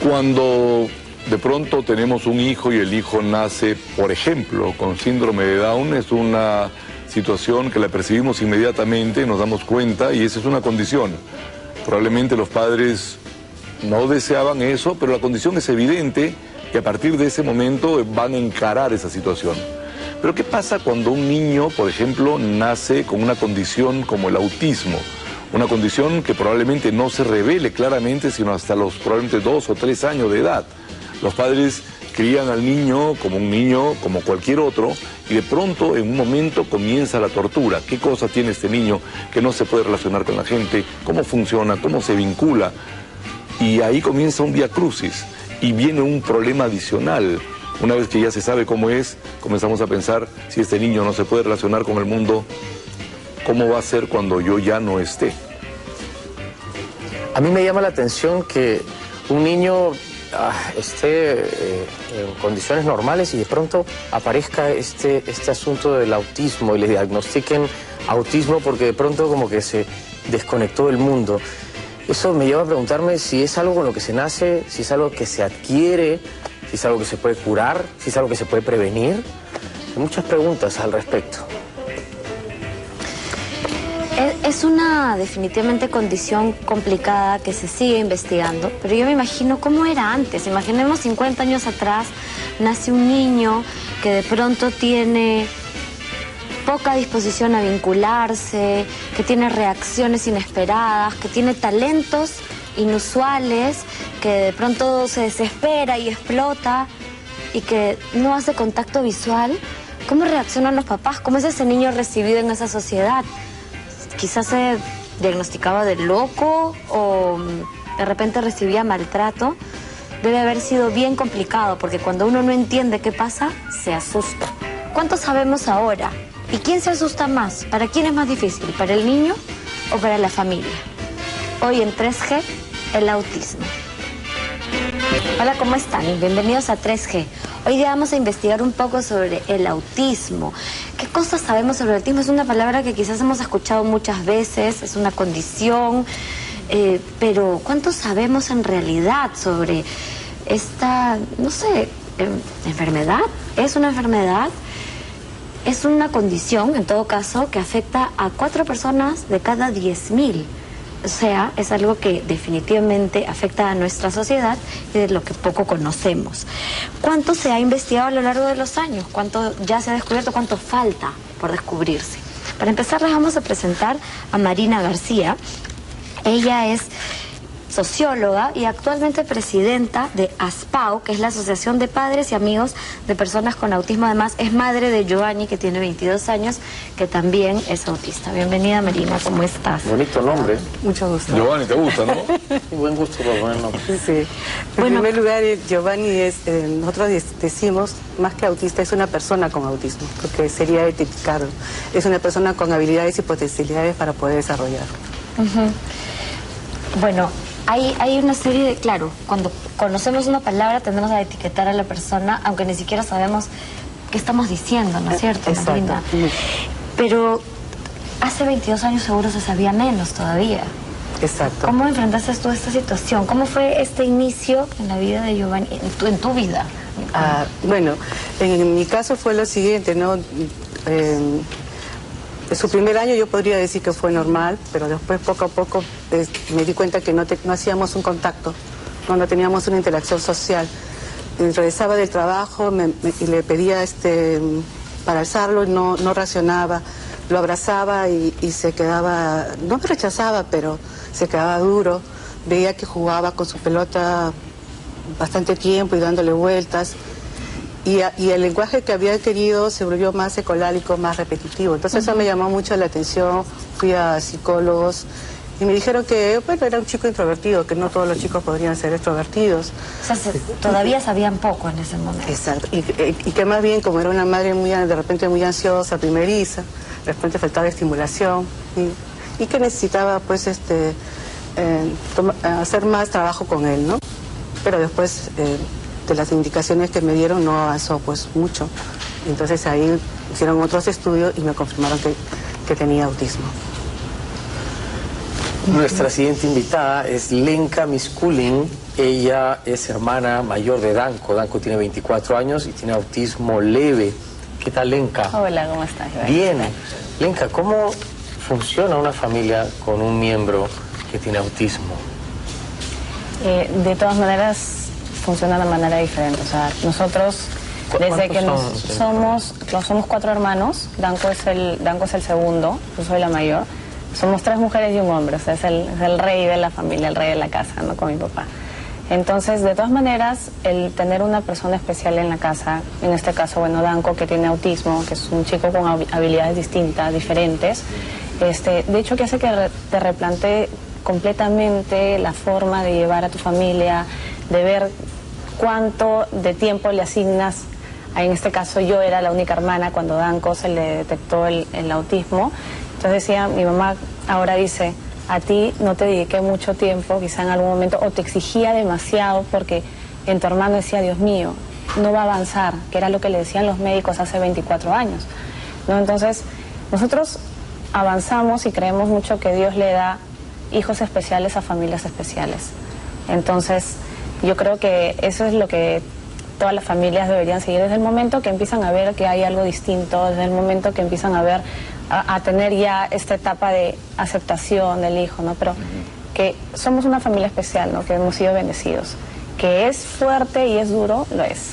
Cuando de pronto tenemos un hijo y el hijo nace, por ejemplo, con síndrome de Down, es una situación que la percibimos inmediatamente, nos damos cuenta y esa es una condición. Probablemente los padres no deseaban eso, pero la condición es evidente y a partir de ese momento van a encarar esa situación. Pero ¿qué pasa cuando un niño, por ejemplo, nace con una condición como el autismo? Una condición que probablemente no se revele claramente sino hasta los probablemente 2 o 3 años de edad. Los padres crían al niño como cualquier otro y de pronto en un momento comienza la tortura. ¿Qué cosa tiene este niño que no se puede relacionar con la gente? ¿Cómo funciona? ¿Cómo se vincula? Y ahí comienza un vía crucis y viene un problema adicional. Una vez que ya se sabe cómo es, comenzamos a pensar si este niño no se puede relacionar con el mundo, ¿cómo va a ser cuando yo ya no esté? A mí me llama la atención que un niño esté en condiciones normales y de pronto aparezca este asunto del autismo y le diagnostiquen autismo porque de pronto como que se desconectó del mundo. Eso me lleva a preguntarme si es algo con lo que se nace, si es algo que se adquiere, si es algo que se puede curar, si es algo que se puede prevenir. Hay muchas preguntas al respecto. Es una definitivamente condición complicada que se sigue investigando, pero yo me imagino cómo era antes. Imaginemos 50 años atrás, nace un niño que de pronto tiene poca disposición a vincularse, que tiene reacciones inesperadas, que tiene talentos inusuales, que de pronto se desespera y explota y que no hace contacto visual. ¿Cómo reaccionan los papás? ¿Cómo es ese niño recibido en esa sociedad? Quizás se diagnosticaba de loco o de repente recibía maltrato. Debe haber sido bien complicado porque cuando uno no entiende qué pasa, se asusta. ¿Cuánto sabemos ahora? ¿Y quién se asusta más? ¿Para quién es más difícil? ¿Para el niño o para la familia? Hoy en 3G, el autismo. Hola, ¿cómo están? Bienvenidos a 3G. Hoy día vamos a investigar un poco sobre el autismo. ¿Qué cosas sabemos sobre el autismo? Es una palabra que quizás hemos escuchado muchas veces, es una condición, pero ¿cuánto sabemos en realidad sobre esta, no sé, enfermedad? ¿Es una enfermedad? Es una condición, en todo caso, que afecta a 4 personas de cada 10.000. O sea, es algo que definitivamente afecta a nuestra sociedad y de lo que poco conocemos. ¿Cuánto se ha investigado a lo largo de los años? ¿Cuánto ya se ha descubierto? ¿Cuánto falta por descubrirse? Para empezar, les vamos a presentar a Marina García. Ella es socióloga y actualmente presidenta de ASPAO, que es la Asociación de Padres y Amigos de Personas con Autismo. Además, es madre de Giovanni, que tiene 22 años, que también es autista. Bienvenida, Marina, ¿cómo estás? Bonito nombre. Mucho gusto. Giovanni, ¿te gusta, no? Buen gusto por poner nombre. Sí. En primer lugar, Giovanni es, nosotros decimos, más que autista, es una persona con autismo, porque sería etiquetarlo. Es una persona con habilidades y potencialidades para poder desarrollar. Bueno, hay una serie de... Claro, cuando conocemos una palabra tendemos a etiquetar a la persona, aunque ni siquiera sabemos qué estamos diciendo, ¿no es cierto, Marina? Pero hace 22 años seguro se sabía menos todavía. Exacto. ¿Cómo enfrentaste tú esta situación? ¿Cómo fue este inicio en la vida de Giovanni, en tu vida? Bueno, en mi caso fue lo siguiente, ¿no? Su primer año yo podría decir que fue normal, pero después poco a poco me di cuenta que no hacíamos un contacto, no teníamos una interacción social. Regresaba del trabajo y le pedía para alzarlo y no reaccionaba. Lo abrazaba y se quedaba, no me rechazaba, pero se quedaba duro. Veía que jugaba con su pelota bastante tiempo y dándole vueltas. Y el lenguaje que había adquirido se volvió más ecolálico, más repetitivo. Entonces eso me llamó mucho la atención. Fui a psicólogos y me dijeron que, bueno, era un chico introvertido, que no todos los chicos podrían ser extrovertidos. O sea, todavía sabían poco en ese momento. Exacto. Y que más bien, como era una madre de repente muy ansiosa, primeriza, de repente faltaba estimulación y que necesitaba, pues, hacer más trabajo con él, ¿no? Pero después... de las indicaciones que me dieron no avanzó pues mucho. Entonces ahí hicieron otros estudios y me confirmaron que tenía autismo. Nuestra siguiente invitada es Lenka Miskulin. Ella es hermana mayor de Danko. Danko tiene 24 años y tiene autismo leve. ¿Qué tal, Lenka? Hola, ¿cómo estás, Iván? Bien. Lenka, ¿cómo funciona una familia con un miembro que tiene autismo? De todas maneras, funciona de manera diferente. O sea, nosotros, desde que somos 4 hermanos, Danko es el segundo, yo soy la mayor. Somos 3 mujeres y un hombre, o sea, es el rey de la familia, el rey de la casa, ¿no? Con mi papá. Entonces, de todas maneras, el tener una persona especial en la casa, en este caso, bueno, Danko, que tiene autismo, que es un chico con habilidades distintas, diferentes, de hecho que hace que te replantee completamente la forma de llevar a tu familia, de ver cuánto de tiempo le asignas. En este caso yo era la única hermana cuando Danko se le detectó el autismo. Entonces decía, mi mamá ahora dice, a ti no te dediqué mucho tiempo, quizá en algún momento, o te exigía demasiado porque en tu hermano decía, Dios mío, no va a avanzar, que era lo que le decían los médicos hace 24 años. ¿No? Entonces, nosotros avanzamos y creemos mucho que Dios le da hijos especiales a familias especiales. Entonces, yo creo que eso es lo que todas las familias deberían seguir desde el momento que empiezan a ver que hay algo distinto, desde el momento que empiezan a ver, a tener ya esta etapa de aceptación del hijo, ¿no? Pero que somos una familia especial, ¿no? Que hemos sido bendecidos. Que es fuerte y es duro, lo es.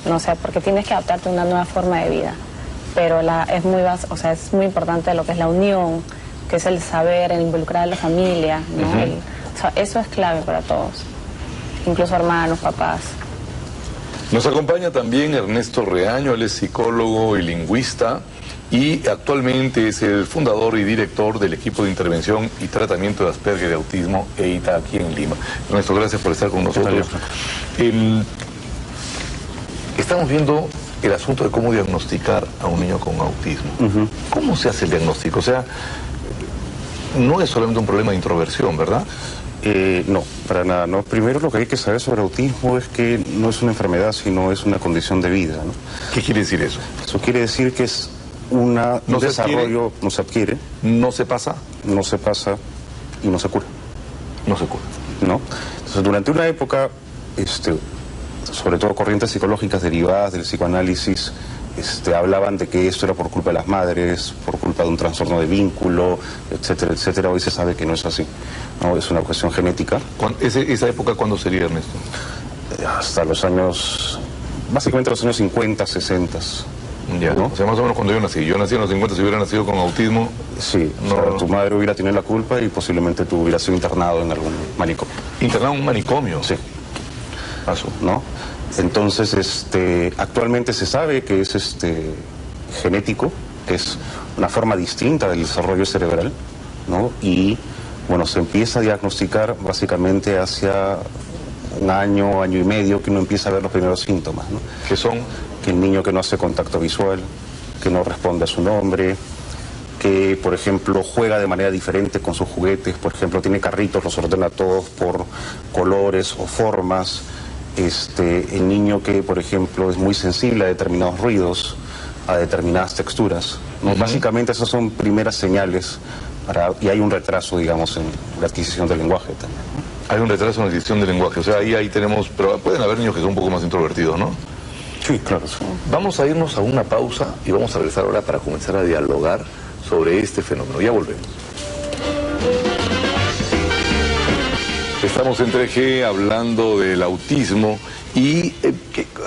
No sé, porque tienes que adaptarte a una nueva forma de vida. Pero es muy importante lo que es la unión, que es el saber, el involucrar a la familia, ¿no? O sea, eso es clave para todos, incluso hermanos, papás. Nos acompaña también Ernesto Reaño, él es psicólogo y lingüista y actualmente es el fundador y director del equipo de intervención y tratamiento de Asperger y autismo EITA aquí en Lima. Ernesto, gracias por estar con nosotros. Estamos viendo el asunto de cómo diagnosticar a un niño con autismo. ¿Cómo se hace el diagnóstico? O sea, no es solamente un problema de introversión, ¿verdad? No, para nada. No. Primero lo que hay que saber sobre autismo es que no es una enfermedad, sino es una condición de vida, ¿no? ¿Qué quiere decir eso? Eso quiere decir que es un desarrollo, no se adquiere, no se pasa y no se cura. No se cura. ¿No? Entonces, durante una época, sobre todo corrientes psicológicas derivadas del psicoanálisis, hablaban de que esto era por culpa de las madres, por culpa de un trastorno de vínculo, etcétera, etcétera. Hoy se sabe que no es así, ¿no? Es una cuestión genética. ¿Esa época cuándo sería, Ernesto? Hasta los años, básicamente los años 50, 60. Ya, ¿no? O sea, más o menos cuando yo nací. Yo nací en los 50, si hubiera nacido con autismo... Sí, tu madre hubiera tenido la culpa y posiblemente tú hubieras sido internado en algún manicomio. ¿Internado en un manicomio? Sí. Pasó, ¿no? Entonces, actualmente se sabe que es genético, que es una forma distinta del desarrollo cerebral, ¿no? Y, bueno, se empieza a diagnosticar básicamente hacia un año, año y medio, que uno empieza a ver los primeros síntomas, ¿no? ¿Qué son? Que el niño que no hace contacto visual, que no responde a su nombre, que, por ejemplo, juega de manera diferente con sus juguetes, por ejemplo, tiene carritos, los ordena todos por colores o formas. El niño que, por ejemplo, es muy sensible a determinados ruidos, a determinadas texturas, ¿no? Básicamente esas son primeras señales y hay un retraso, digamos, en la adquisición del lenguaje también. Hay un retraso en la adquisición del lenguaje, o sea, ahí tenemos, pero pueden haber niños que son un poco más introvertidos, ¿no? Sí, claro. Sí. Vamos a irnos a una pausa y vamos a regresar ahora para comenzar a dialogar sobre este fenómeno. Ya volvemos. Estamos en 3G hablando del autismo y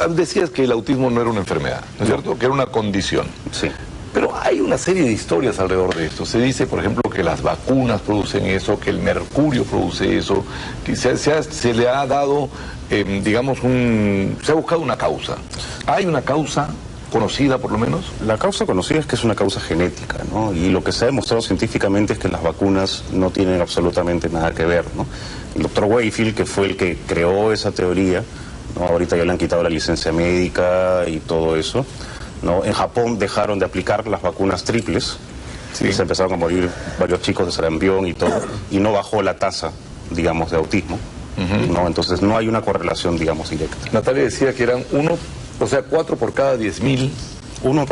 decías que el autismo no era una enfermedad, ¿no es cierto? Que era una condición. Sí. Pero hay una serie de historias alrededor de esto. Se dice, por ejemplo, que las vacunas producen eso, que el mercurio produce eso, que se le ha dado, digamos, se ha buscado una causa. ¿Hay una causa conocida, por lo menos? La causa conocida es que es una causa genética, ¿no? Y lo que se ha demostrado científicamente es que las vacunas no tienen absolutamente nada que ver, ¿no? El doctor Wakefield, que fue el que creó esa teoría, ¿no? Ahorita ya le han quitado la licencia médica y todo eso, ¿no? En Japón dejaron de aplicar las vacunas triples, sí. Se empezaron a morir varios chicos de sarampión y todo, y no bajó la tasa, digamos, de autismo, ¿no? Entonces no hay una correlación, digamos, directa. Natalia decía que eran 4 por cada 10.000 1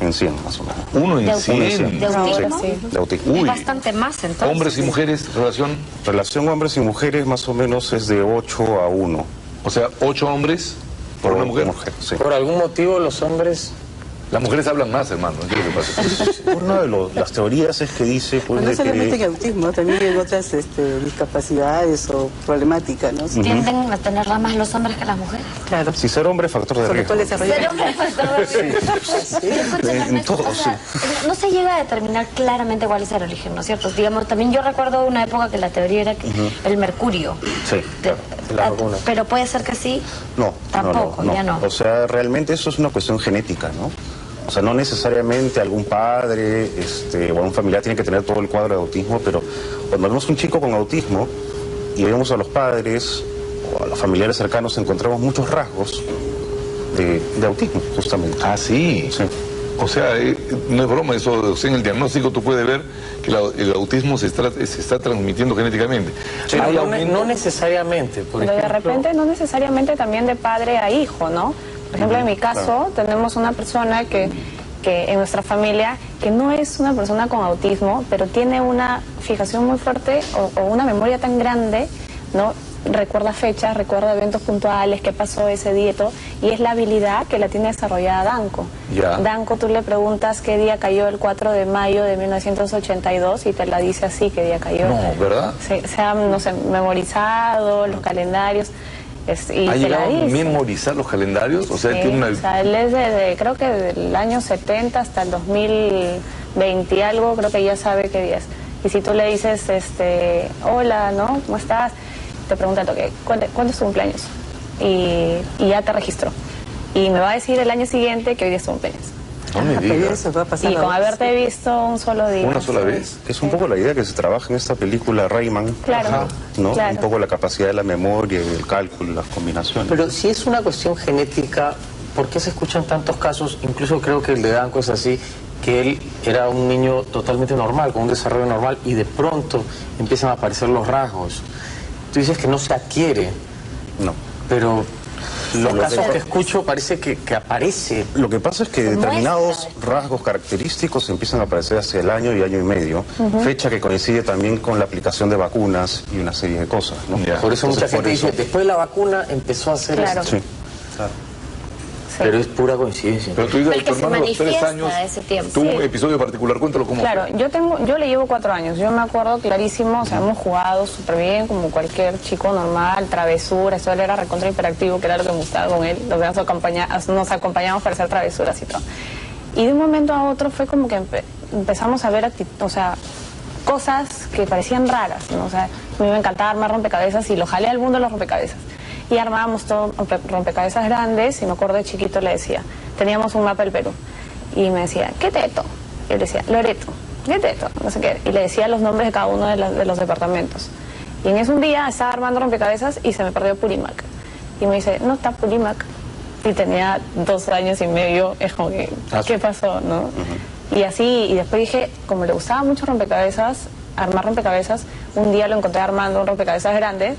en 100 más o menos. 1 en ¿De 100. ¿De autismo? Sí, de autismo. Es bastante más, entonces. Hombres y mujeres, relación, Relación hombres y mujeres más o menos es de 8 a 1. o sea, 8 hombres por una mujer. Sí. Por algún motivo los hombres... Las mujeres hablan más, hermano, ¿qué es lo que pasa? Una de las teorías es que dice... Pues, No de solamente en que, autismo, también en otras discapacidades o problemáticas, ¿no? Tienden a tenerla más los hombres que las mujeres. Claro. si ser hombre es factor de Sobre riesgo. todo el desarrollo. Pero me faltó decir. Escúchame, En Ernesto, todo, o sea, no se llega a determinar claramente cuál es el origen, ¿no es cierto? Digamos, también yo recuerdo una época que la teoría era que el mercurio. Sí, De- la vacuna. pero puede ser que sí. No, Tampoco, no. ya no. O sea, realmente eso es una cuestión genética, ¿no? O sea, no necesariamente algún padre o un familiar tiene que tener todo el cuadro de autismo, pero cuando vemos un chico con autismo y vemos a los padres o a los familiares cercanos, encontramos muchos rasgos de autismo, justamente. Ah, sí. Sí. O sea, no es broma eso. O sea, en el diagnóstico tú puedes ver que el autismo se está transmitiendo genéticamente. Pero Hay no, aumento- no necesariamente, por Pero de ejemplo... repente no necesariamente también de padre a hijo, ¿no? Por ejemplo, en mi caso tenemos una persona que en nuestra familia que no es una persona con autismo, pero tiene una fijación muy fuerte o una memoria tan grande, ¿no? Recuerda fechas, recuerda eventos puntuales, qué pasó ese día y todo, y es la habilidad que la tiene desarrollada Danco. Ya. Danco, tú le preguntas qué día cayó el 4 de mayo de 1982 y te la dice así, qué día cayó. No, ¿verdad? Se ha, no sé, memorizado los calendarios. Y ¿Ha te llegado la a dice. memorizar los calendarios? O sea, Sí, tiene una... o sea, él es creo que del año 70 hasta el 2020 y algo, creo que ya sabe qué día es. Y si tú le dices, hola, ¿no? ¿Cómo estás? Te pregunta, ¿cuándo es tu cumpleaños? Y ya te registró. Y me va a decir el año siguiente que hoy es tu cumpleaños. No me Pero digas. eso va a pasar Y con haberte visto un solo día. ¿Una sola vez? Que es un poco la idea que se trabaja en esta película Rayman, Claro, ¿no? claro. Un poco la capacidad de la memoria y el cálculo, las combinaciones. Pero si es una cuestión genética, ¿por qué se escuchan tantos casos? Incluso creo que el de Danco es así, que él era un niño totalmente normal, con un desarrollo normal, y de pronto empiezan a aparecer los rasgos. Tú dices que no se adquiere, No. pero los Lo casos que- que escucho parece que aparece. Lo que pasa es que Se determinados muestra. rasgos característicos empiezan a aparecer hacia el año y año y medio, fecha que coincide también con la aplicación de vacunas y una serie de cosas, ¿no? Ya. Por eso mucha Entonces, gente por eso- dice, después de la vacuna empezó a hacer Claro. esto. Sí, claro. Pero es pura coincidencia. Pero tu hija, El que tu se hermano a los 3 manifiesta años, a ese tiempo. tuvo Sí. un episodio particular. Cuéntalo cómo Claro, fue. yo le llevo 4 años. Yo me acuerdo clarísimo, o sea, hemos jugado súper bien, como cualquier chico normal, travesuras, él era recontra hiperactivo, que era lo que me gustaba con él. Nos acompañamos para hacer travesuras y todo. Y de un momento a otro fue como que empezamos a ver cosas que parecían raras, ¿no? O sea, a mí me encantaba armar rompecabezas y lo jalé al mundo de los rompecabezas. Y armábamos todo rompecabezas grandes y me acuerdo de chiquito le decía, teníamos un mapa del Perú y me decía, ¿qué teto? Y él decía, Loreto, ¿qué teto? No sé qué. Y le decía los nombres de cada uno de los departamentos. Y en ese un día estaba armando rompecabezas y se me perdió Purímac. Y me dice, no está Purímac. Y tenía 2 años y medio, es como que, ¿qué pasó? ¿No? Y así, y después dije, como le gustaba mucho rompecabezas, armar rompecabezas, un día lo encontré armando un rompecabezas grande,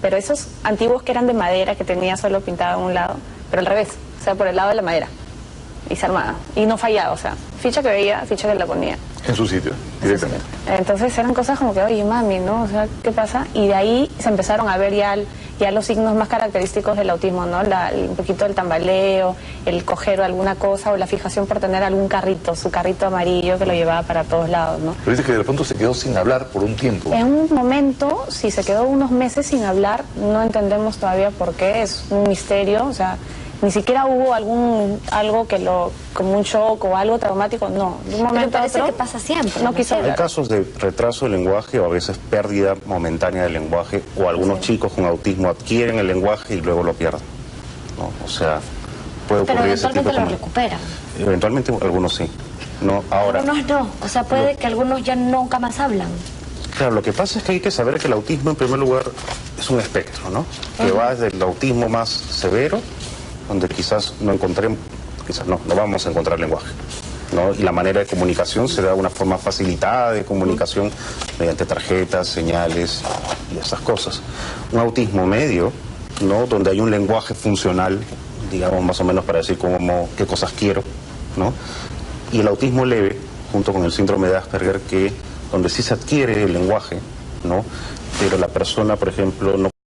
pero esos antiguos que eran de madera, que tenía solo pintado en un lado, pero al revés, o sea, por el lado de la madera. Y se armaba. Y no fallaba, o sea, ficha que veía, ficha que la ponía. En su sitio, directamente. Entonces eran cosas como que, oye, mami, ¿no? O sea, ¿qué pasa? Y de ahí se empezaron a ver ya los signos más característicos del autismo, ¿no? Un poquito el tambaleo, el coger alguna cosa o la fijación por tener algún carrito, su carrito amarillo que lo llevaba para todos lados, ¿no? Pero dice que de pronto se quedó sin hablar por un tiempo. En un momento, si se quedó unos meses sin hablar, no entendemos todavía por qué, es un misterio, o sea, ni siquiera hubo algo como un shock o algo traumático, no. De un Pero momento a parece otro, que pasa siempre. no ¿no? quiso Hay hablar. casos de retraso del lenguaje o a veces pérdida momentánea del lenguaje, o algunos chicos con autismo adquieren el lenguaje y luego lo pierden, ¿no? O sea, puede Pero ocurrir ese tipo eventualmente lo de... recuperan. Eventualmente algunos sí. No, ahora, Algunos no. O sea, puede que algunos ya nunca más hablan. claro, lo que pasa es que hay que saber que el autismo en primer lugar es un espectro, ¿no? Que va desde el autismo más severo, donde quizás no vamos a encontrar lenguaje, ¿no? Y la manera de comunicación será una forma facilitada de comunicación mediante tarjetas, señales y esas cosas. Un autismo medio, ¿no? Donde hay un lenguaje funcional, digamos más o menos para decir qué cosas quiero, ¿no? Y el autismo leve, junto con el síndrome de Asperger, donde sí se adquiere el lenguaje, ¿no? Pero la persona, por ejemplo, no